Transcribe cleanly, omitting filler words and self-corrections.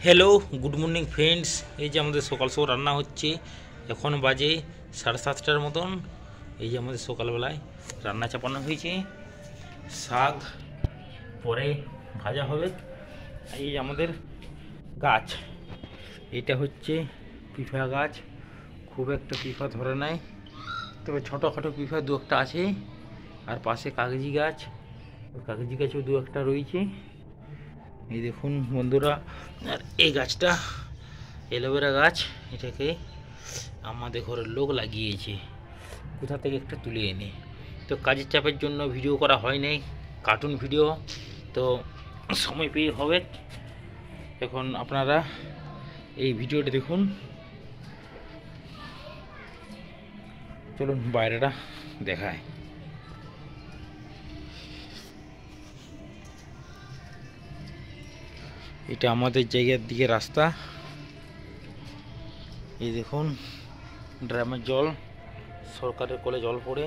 Hello, good morning friends. এই যে আমাদের সকাল সকাল রান্না হচ্ছে। এখন বাজে 7:30টার মতন। এই যে আমাদের সকালবেলায় রান্না চাপানো হয়েছে। শাক পরে ভাজা হবে। এই যে আমাদের গাছ, এটা হচ্ছে পিঁপা গাছ। খুব একটা পিঁপা ধরে নাই, তবে ছোটোখাটো পিঁপা দু একটা আছে। আর পাশে কাগজি গাছ, ওই কাগজি গাছও দু একটা রয়েছে। এই দেখুন বন্ধুরা, আর এই গাছটা অ্যালোভেরা গাছ। এটাকে আমাদের ঘরের লোক লাগিয়েছে, কোথা থেকে একটা তুলে এনে। তো কাজের চাপের জন্য ভিডিও করা হয় নাই, কার্টুন ভিডিও। তো সময় পেয়ে হবে। এখন আপনারা এই ভিডিওটা দেখুন। চলুন বাইরেটা দেখায়। এটা আমাদের জায়গার দিকে রাস্তা। এই দেখুন ড্রামের জল, সরকারের কলে জল পড়ে।